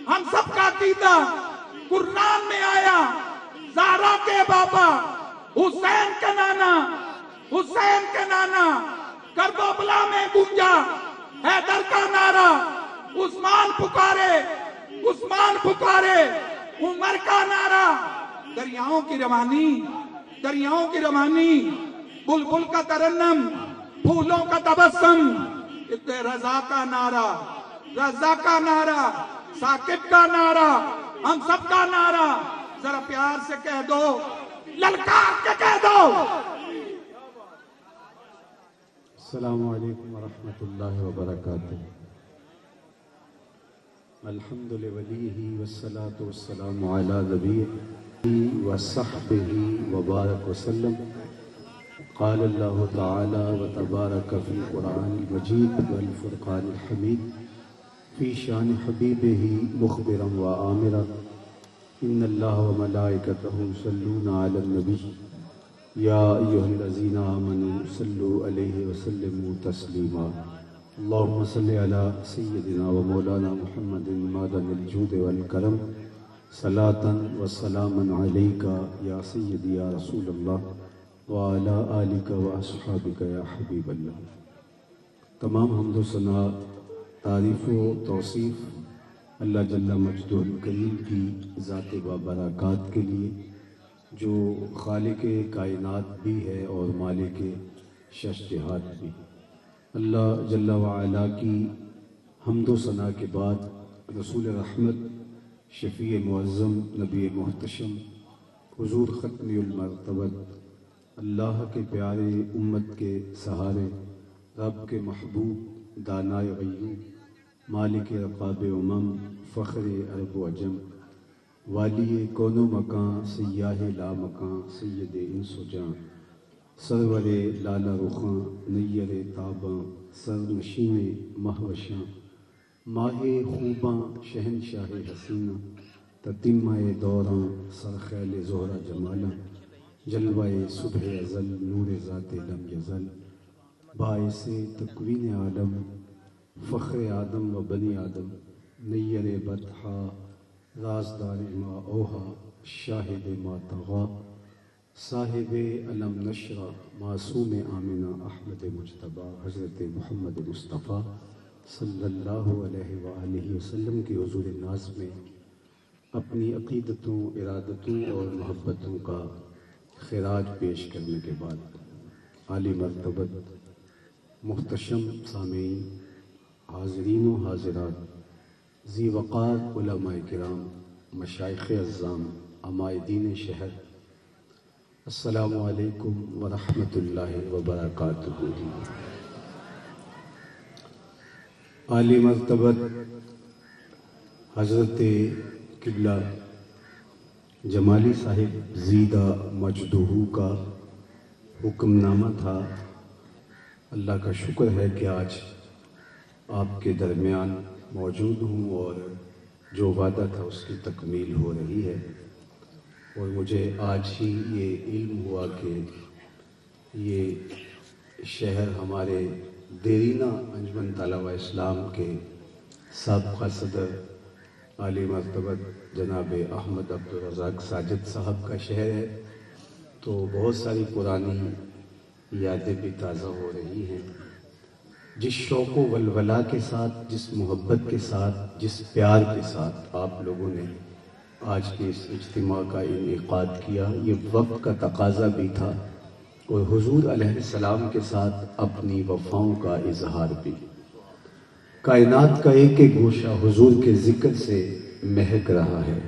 ہم سب کا عقیدہ قرآن میں آیا، زہرا کے بابا حسین کے نانا، حسین کے نانا کربلا میں گونجا حیدر کا نعرہ، عثمان پکارے، عثمان پکارے، عمر کا نعرہ، دریاؤں کی روانی، دریاؤں کی روانی، بلبل کا ترنم، پھولوں کا تبسم، رضا کا نعرہ، رضا کا نعرہ، ثاقب کا نعرہ، ہم سب کا نعرہ، ذرا پیار سے کہہ دو، للکار کے کہہ دو۔ السلام علیکم ورحمۃ اللہ وبرکاتہ۔ الحمد لولیہ والصلاة والسلام علی نبیہ وصحبہ وبارک وسلم۔ قال اللہ تعالی وتبارک فی القرآن المجید والفرقان الحمید فی شان حبیبہ مخبرا وآمرا ان اللہ وملائکتہ یصلون علی النبی یا ایھا الذین آمنوا صلوا علیہ وسلموا تسلیما۔ اللہم صل علی سیدنا و مولانا محمد معدن الجود والکرم صلاۃ و سلاما علیک یا سیدی یا رسول اللہ وعلی آلک و اصحابک یا حبیب اللہ۔ تمام حمد و ثنا، تعریف و توصیف اللہ جل مجدہ الکریم کی ذات بابرکات کے لیے، جو خالق کائنات بھی ہے اور مالک شش جہات بھی۔ اللہ جل وعلا کی حمد و ثنا کے بعد رسول رحمت، شفیع معظم، نبی محتشم، حضور ختم المرتبت، اللہ کے پیارے، امت کے سہارے، رب کے محبوب، دانائے غیوب، مالک رقاب امم، فخر عرب و عجم، والی کون و مکان، سیاہ لا مکان، سید انس و جاں، سرور لالا رخاں، نیر تاباں، سر نشین مہوشاں، ماہ خوباں، شہنشاہ حسینہ، تتمہ دوراں، سرخیل زہرہ جمالاں، جلوہ صبح ازل، نور ذات لم یزل، باعث تکوین عالم، فخر آدم و بنی آدم، نیر بطحا، رازدار ما اوہا، شاہد ما طغا، صاحب علم نشرہ، معصوم آمنہ، احمد مجتبیٰ، حضرت محمد مصطفیٰ صلی اللہ علیہ وآلہ وسلم کے حضور ناز میں اپنی عقیدتوں، ارادتوں اور محبتوں کا خراج پیش کرنے کے بعد، عالی مرتبت محتشم سامعین، حاضرین و حاضرات، ذی وقار علماء کرام، مشائخ اعظام، عمائدین شہر، السلام علیکم ورحمۃ اللہ وبرکاتہ۔ عالی مرتبت حضرت قبلہ جمالی صاحب زیدہ مجدہ کا حکم نامہ تھا۔ اللہ کا شکر ہے کہ آج آپ کے درمیان موجود ہوں اور جو وعدہ تھا اس کی تکمیل ہو رہی ہے، اور مجھے آج ہی یہ علم ہوا کہ یہ شہر ہمارے دیرینہ انجمن طلبہ اسلام کے سابقہ صدر عالی مرتبت جناب احمد عبدالرزاق ساجد صاحب کا شہر ہے، تو بہت ساری پرانی یادیں بھی تازہ ہو رہی ہیں۔ جس شوق و ولولہ کے ساتھ، جس محبت کے ساتھ، جس پیار کے ساتھ آپ لوگوں نے آج کے اس اجتماع کا انعقاد کیا، یہ وقت کا تقاضا بھی تھا اور حضور علیہ السلام کے ساتھ اپنی وفاؤں کا اظہار بھی۔ کائنات کا ایک ایک گوشہ حضور کے ذکر سے مہک رہا ہے۔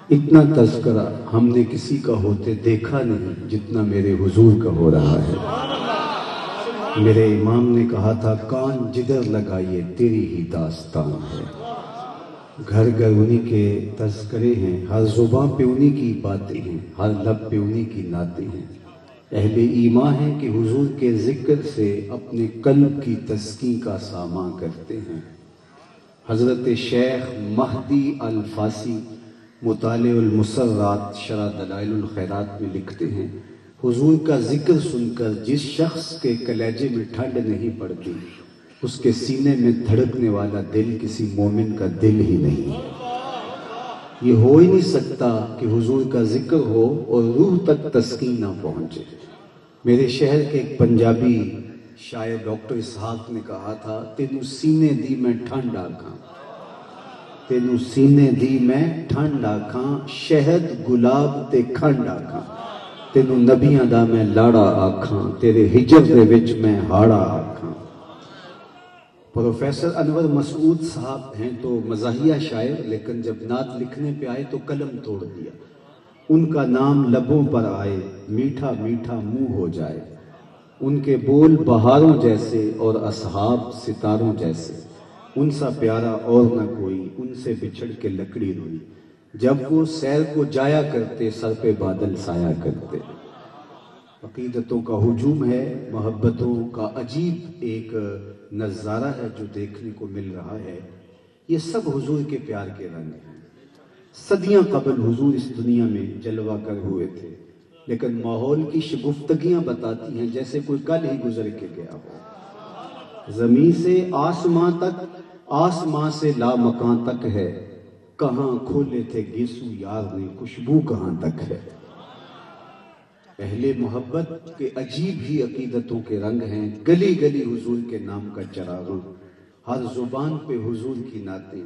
اتنا تذکرہ ہم نے کسی کا ہوتے دیکھا نہیں جتنا میرے حضور کا ہو رہا ہے۔ میرے امام نے کہا تھا، کان جدھر لگائیے تیری ہی داستان ہے۔ گھر گھر انہی کے تذکرے ہیں، ہر زباں پہ انہی کی باتیں ہیں، ہر لب پہ انہی کی نعتیں ہیں۔ اہل ایمان ہیں کہ حضور کے ذکر سے اپنے قلب کی تسکین کا سامان کرتے ہیں۔ حضرت شیخ مہدی الفاسی مطالع المسرات شرح دلائل الخیرات میں لکھتے ہیں، حضور کا ذکر سن کر جس شخص کے کلیجے میں ٹھنڈ نہیں پڑتی، اس کے سینے میں دھڑکنے والا دل کسی مومن کا دل ہی نہیں ہے۔ یہ ہو ہی نہیں سکتا کہ حضور کا ذکر ہو اور روح تک تسکین نہ پہنچے۔ میرے شہر کے ایک پنجابی شاعر ڈاکٹر اسحاق نے کہا تھا، تینوں سینے دی میں ٹھنڈ آکھاں، تینوں سینے دی میں ٹھنڈ آکھاں، شہد گلاب تے کھنڈ آکھاں، تینوں نبیاں دا میں لاڑا آکھاں، تیرے ہجر دے وچ میں ہاڑا آکھاں۔ پروفیسر انور مسعود صاحب ہیں تو مزاحیہ شاعر، لیکن جب نعت لکھنے پہ آئے تو قلم توڑ دیا۔ ان کا نام لبوں پر آئے، میٹھا میٹھا منہ ہو جائے، ان کے بول بہاروں جیسے اور اصحاب ستاروں جیسے، ان سا پیارا اور نہ کوئی، ان سے بچھڑ کے لکڑی روئی، جب وہ سیر کو جایا کرتے سر پہ بادل سایا کرتے۔ عقیدتوں کا ہجوم ہے، محبتوں کا عجیب ایک نظارہ ہے جو دیکھنے کو مل رہا ہے۔ یہ سب حضور کے پیار کے رنگ ہیں۔ صدیاں قبل حضور اس دنیا میں جلوہ گر ہوئے تھے، لیکن ماحول کی شگفتگیاں بتاتی ہیں جیسے کوئی کل ہی گزر کے گیا ہو۔ زمین سے آسماں تک، آسماں سے لامکاں تک ہے، کہاں کھولے تھے گیسو یار نے، خوشبو کہاں تک ہے۔ اہل محبت کے عجیب ہی عقیدتوں کے رنگ ہیں، گلی گلی حضور کے نام کا چراغاں، ہر زبان پہ حضور کی نعتیں۔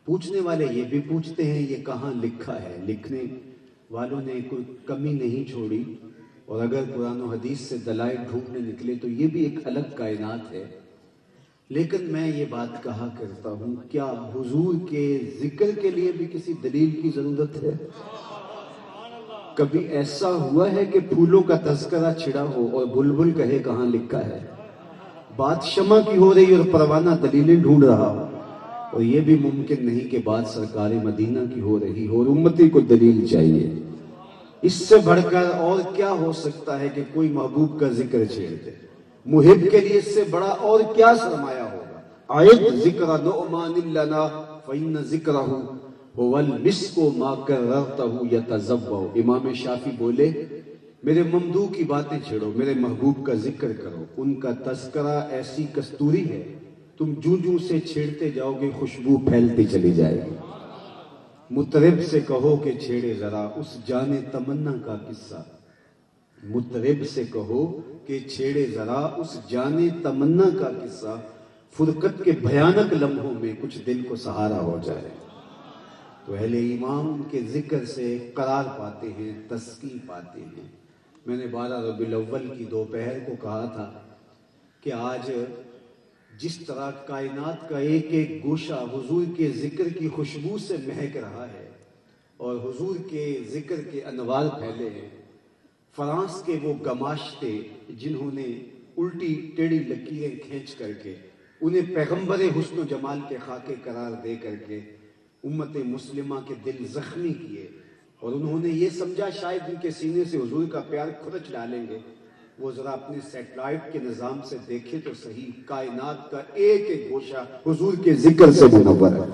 پوچھنے والے یہ بھی پوچھتے ہیں یہ کہاں لکھا ہے؟ لکھنے والوں نے کوئی کمی نہیں چھوڑی، اور اگر قرآن و حدیث سے دلائل ڈھونڈنے نکلے تو یہ بھی ایک الگ کائنات ہے۔ لیکن میں یہ بات کہا کرتا ہوں، کیا حضور کے ذکر کے لیے بھی کسی دلیل کی ضرورت ہے؟ کبھی ایسا ہوا ہے کہ پھولوں کا تذکرہ چھڑا ہو اور بلبل کہے کہاں لکھا ہے؟ بات شمع کی ہو رہی اور پروانہ دلیلیں ڈھونڈ رہا ہو، اور یہ بھی ممکن نہیں کہ بات سرکار مدینہ کی ہو رہی ہو اور امتی کو دلیل چاہیے۔ اس سے بڑھ کر اور کیا ہو سکتا ہے کہ کوئی محبوب کا ذکر چھیڑ دے؟ محب کے لیے اس سے بڑا اور کیا سرمایہ ہوگا؟ عید ذکر نعمان لنا فإن ذکرہ هو المسک ما کررتہ یتذوع۔ امام شافعی بولے میرے ممدوح کی باتیں چھیڑو، میرے محبوب کا ذکر کرو، ان کا تذکرہ ایسی کستوری ہے تم جوں سے چھیڑتے جاؤ گے خوشبو پھیلتی چلی جائے گی۔ مطرب سے کہو کہ چھیڑے ذرا اس جان تمنا کا قصہ، مطرب سے کہو کہ چھیڑے ذرا اس جان تمنا کا قصہ، فرقت کے بھیانک لمحوں میں کچھ دل کو سہارا ہو جائے۔ تو اہل ایمان ان کے ذکر سے قرار پاتے ہیں، تسکین پاتے ہیں۔ میں نے 12 ربیع الاول کی دوپہر کو کہا تھا کہ آج جس طرح کائنات کا ایک ایک گوشہ حضور کے ذکر کی خوشبو سے مہک رہا ہے اور حضور کے ذکر کے انوار پھیلے ہیں، فرانس کے وہ گماشتے جنہوں نے الٹی ٹیڑھی لکیریں کھینچ کر کے انہیں پیغمبر حسن و جمال کے خاکے قرار دے کر کے امت مسلمہ کے دل زخمی کیے، اور انہوں نے یہ سمجھا شاید ان کے سینے سے حضور کا پیار کھرچ ڈالیں گے، وہ ذرا اپنے سیٹلائٹ کے نظام سے دیکھے تو صحیح، کائنات کا ایک ایک گوشہ حضور کے ذکر سے منور ہے۔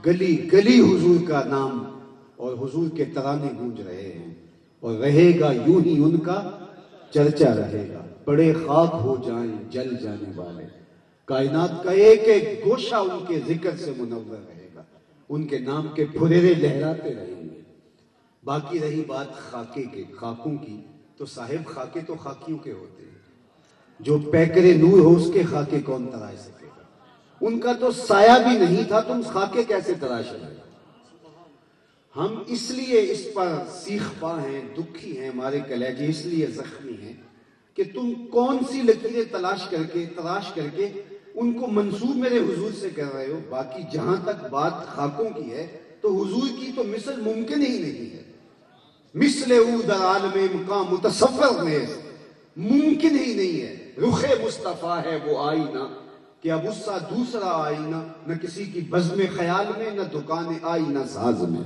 گلی گلی حضور کا نام اور حضور کے ترانے گونج رہے ہیں، اور رہے گا یوں ہی ان کا چرچا رہے گا، بڑے خاک ہو جائیں جل جانے والے، کائنات کا ایک ایک گوشہ ان کے ذکر سے منور رہے گا، ان کے نام کے پھریرے لہراتے رہیں گے۔ باقی رہی بات خاکے کے، خاکوں کی، تو صاحب خاکے تو خاکیوں کے ہوتے ہیں، جو پیکر نور ہو اس کے خاکے کون تراش سکے گا؟ ان کا تو سایہ بھی نہیں تھا، تم خاکے کیسے تراش رہے؟ ہم اس لیے اس پر سیخ پا ہیں، دکھی ہیں، ہمارے کلیجے اس لیے زخمی ہیں کہ تم کون سی لکیریں تراش کر کے ان کو منسوب میرے حضور سے کر رہے ہو۔ باقی جہاں تک بات خاکوں کی ہے تو حضور کی تو مثل ممکن ہی نہیں ہے، مثل او در عالم مقام متصور میں ممکن ہی نہیں ہے۔ رخ مصطفیٰ ہے وہ آئینہ کہ اب اس سا دوسرا آئینہ نہ کسی کی بزم خیال میں، نہ دکان آئینہ ساز میں،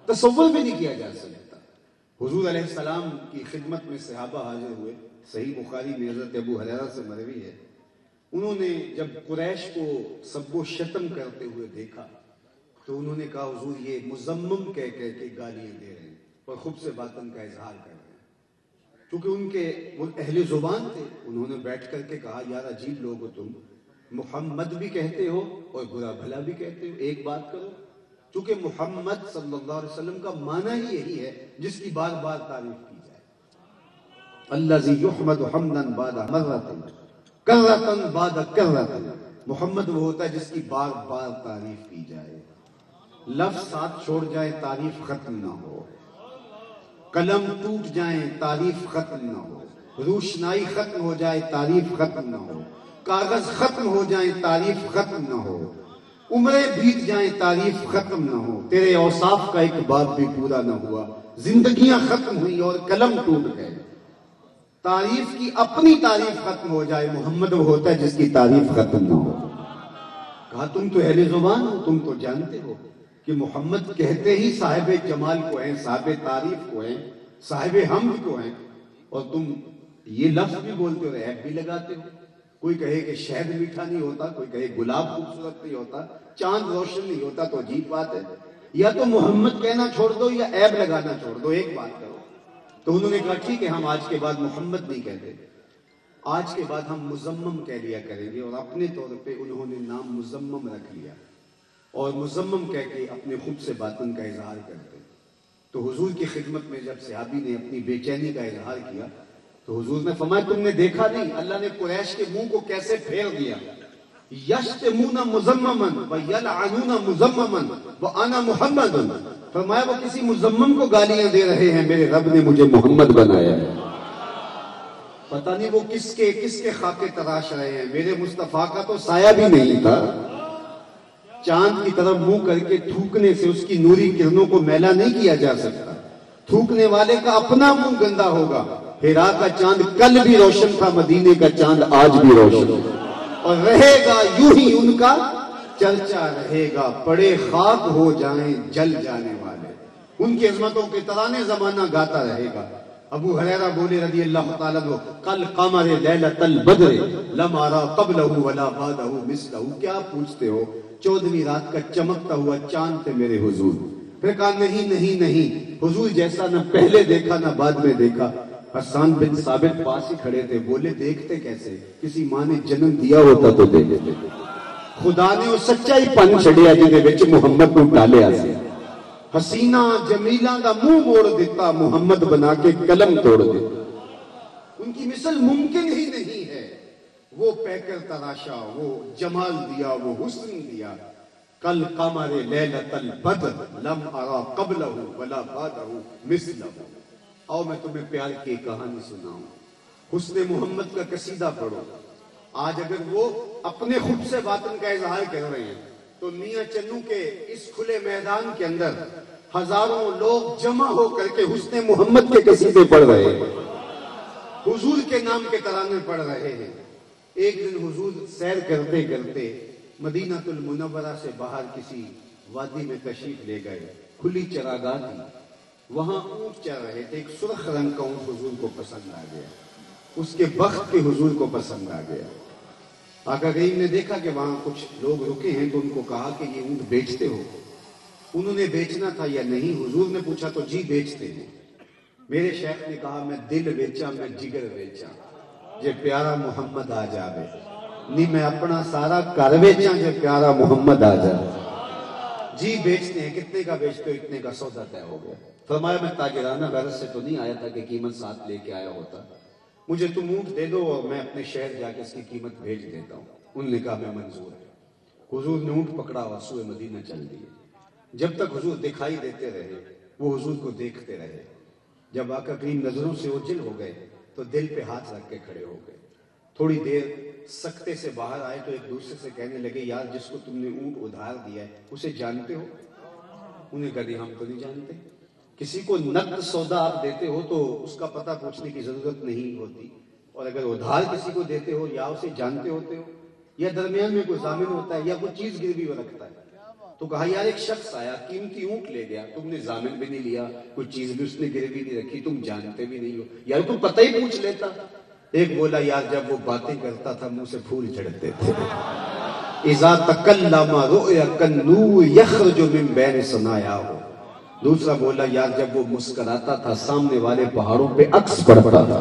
تصور بھی نہیں کیا جا سکتا۔ حضور علیہ السلام کی خدمت میں صحابہ حاضر ہوئے، صحیح بخاری میں حضرت ابو ہریرہ سے مروی ہے، انہوں نے جب قریش کو سب و شتم کرتے ہوئے دیکھا تو انہوں نے کہا حضور یہ مذمم کہہ کے گالیاں دے رہے ہیں اور خود سے باطن کا اظہار کر رہے ہیں۔ چونکہ ان کے وہ اہل زبان تھے، انہوں نے بیٹھ کر کے کہا یار عجیب لوگ ہو تم، محمد بھی کہتے ہو اور برا بھلا بھی کہتے ہو، ایک بات کرو، چونکہ محمد صلی اللہ علیہ وسلم کا معنی ہی یہی ہے جس کی بار بار تعریف کی جائے. الذی یحمد حمدا بعد مرۃ کرۃ بعد کرۃ. محمد وہ ہوتا ہے جس کی بار بار تعریف کی جائے. لفظ ساتھ چھوڑ جائے تعریف ختم نہ ہو، قلم ٹوٹ جائیں تعریف ختم نہ ہو، روشنائی ختم ہو جائے تعریف ختم نہ ہو، کاغذ ختم ہو جائیں تعریف ختم نہ ہو، عمریں بیت جائیں تعریف ختم نہ ہو. تیرے اوصاف کا ایک باب بھی پورا نہ ہوا، زندگیاں ختم ہوئی اور قلم ٹوٹ گئے. تعریف کی اپنی تعریف ختم ہو جائے. محمد وہ ہوتا ہے جس کی تعریف ختم نہ ہو. کہا تم تو اہل زبان ہو، تم تو جانتے ہو کہ محمد کہتے ہی صاحب جمال کو ہیں، صاحب تعریف کو ہیں، صاحب حمد کو ہیں، اور تم یہ لفظ بھی بولتے ہو، عیب بھی لگاتے ہو. کوئی کہے کہ شہد میٹھا نہیں ہوتا، کوئی کہے گلاب خوبصورت نہیں ہوتا، چاند روشن نہیں ہوتا، تو عجیب بات ہے. یا تو محمد کہنا چھوڑ دو یا عیب لگانا چھوڑ دو، ایک بات کرو. تو انہوں نے کہا ٹھیک ہے، ہم آج کے بعد محمد نہیں کہتے، آج کے بعد ہم مزمم کہہ لیا کریں گے. اور اپنے طور پہ انہوں نے نام مزمم رکھ لیا اور مزمم کہہ کے اپنے خود سے باطن کا اظہار کرتے. تو حضور کی خدمت میں جب صحابی نے اپنی بے چینی کا اظہار کیا تو حضور نے فرمایا تم نے دیکھا نہیں اللہ نے قریش کے منہ کو کیسے پھیر دیا. یشتمون مزمما ویلعنون مزمما وانا محمد. فرمایا وہ کسی مزمم کو گالیاں دے رہے ہیں، میرے رب نے مجھے محمد بنایا ہے. پتہ نہیں وہ کس کے خاکے تراش رہے ہیں. میرے مصطفیٰ کا تو سایہ بھی نہیں تھا. چاند کی طرف منہ کر کے تھوکنے سے اس کی نوری کرنوں کو میلا نہیں کیا جا سکتا. تھوکنے والے کا اپنا منہ گندا ہوگا. ہیرا کا چاند کل بھی روشن تھا، مدینے کا چاند آج بھی روشن ہے، اور رہے گا یوں ہی ان کا چرچا رہے گا. پڑے خاک ہو جائیں جل جانے والے، ان کی عظمتوں کے ترانے زمانہ گاتا رہے گا. ابو ہریرہ بولے رضی اللہ تعالیٰ عنہ کل قمر لیلۃ البدر لم ارى قبلہ ولا بعدہ مثلہ. کیا پوچھتے ہو، 14ویں رات کا چمکتا ہوا چاند تھے میرے حضور. پھر کہا نہیں نہیں نہیں، حضور جیسا نہ پہلے دیکھا نہ بعد میں دیکھا. حسان بن ثابت پاس ہی کھڑے تھے. بولے دیکھتے کیسے، کسی ماں نے جنم دیا ہوتا تو دیکھتے. خدا نے وہ سچائی پن چھڑیا جنہیں وچ محمد کو ڈالیا سی. حسینہ جمیلہ دا منہ موڑ دیتا، محمد بنا کے قلم توڑ دیتا. ان کی مثل ممکن ہی نہیں ہے. وہ پیکر تراشا، وہ جمال دیا، وہ حسن دیا. کل قمر لیلۃ البدر لم ارى قبلہ ولا بعدہ مثلہ. آؤ میں تمہیں پیار کی کہانی سناؤں. حسن محمد کا قصیدہ پڑھو. آج اگر وہ اپنے خود سے باطن کا اظہار کر رہے ہیں تو میاں چنو کے اس کھلے میدان کے اندر ہزاروں لوگ جمع ہو کر کے حسن محمد کے قصیدے پڑھ رہے ہیں، حضور کے نام کے ترانے پڑھ رہے ہیں. ایک دن حضور سیر کرتے کرتے مدینہ المنورہ سے باہر کسی وادی میں تشریف لے گئے. کھلی چراگاہ تھی، وہاں اونٹ چر رہے تھے. ایک سرخ رنگ کا اونٹ حضور کو پسند آ گیا، اس کے بخت کے حضور کو پسند آ گیا. آقا کریم نے دیکھا کہ وہاں کچھ لوگ رکے ہیں تو ان کو کہا کہ یہ اونٹ بیچتے ہو. انہوں نے بیچنا تھا یا نہیں، حضور نے پوچھا تو جی بیچتے ہیں. میرے شیخ نے کہا میں دل بیچا میں جگر بیچا جے پیارا محمد آ جاوے، نہیں میں اپنا سارا کر بیچا جے پیارا محمد آ جاوے. جی بیچتے ہیں. کتنے کا بیچتے ہو؟ اتنے کا سودا طے ہو گیا. فرمایا میں تاجرانہ غرض سے تو نہیں آیا تھا کہ قیمت ساتھ لے کے آیا ہوتا، مجھے تم اونٹ دے دو اور میں اپنے شہر جا کے اس کی قیمت بھیج دیتا ہوں. انہوں نے کہا میں منظور ہے. حضور نے اونٹ پکڑا اور سوئے مدینہ چل دیے. جب تک حضور دکھائی دیتے رہے وہ حضور کو دیکھتے رہے. جب آقا کریم نظروں سے اوجھل ہو گئے تو دل پہ ہاتھ رکھ کے کھڑے ہو گئے. تھوڑی دیر سکتے سے باہر آئے تو ایک دوسرے سے کہنے لگے یار جس کو تم نے اونٹ ادھار دیا ہے اسے جانتے ہو؟ انہیں کہا ہم تو نہیں جانتے. کسی کو نقد سودا آپ دیتے ہو تو اس کا پتہ پوچھنے کی ضرورت نہیں ہوتی، اور اگر ادھار کسی کو دیتے ہو یا اسے جانتے ہوتے ہو یا درمیان میں کوئی ضامن ہوتا ہے یا کوئی چیز گروی وہ رکھتا ہے. تو کہا یار ایک شخص آیا قیمتی اونٹ لے گیا، تم نے ضامن بھی نہیں لیا، کوئی چیز بھی اس نے گروی نہیں رکھی، تم جانتے بھی نہیں ہو، یار تم پتہ ہی پوچھ لیتا. ایک بولا یار جب وہ باتیں کرتا تھا منہ سے پھول جھڑتے تھے. اذا تکلم رؤیا کالنور یخرج من بین ثنایاہ. دوسرا بولا یار جب وہ مسکراتا تھا سامنے والے پہاڑوں پہ عکس پڑتا تھا.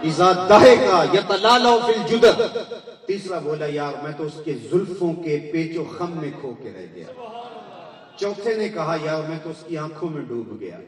اذا ضحک یتلالو فی الجدر. تیسرا بولا یار میں تو اس کے زلفوں کے پیچ و خم میں کھو کے رہ گیا. چوتھے نے کہا یار میں تو اس کی آنکھوں میں ڈوب گیا.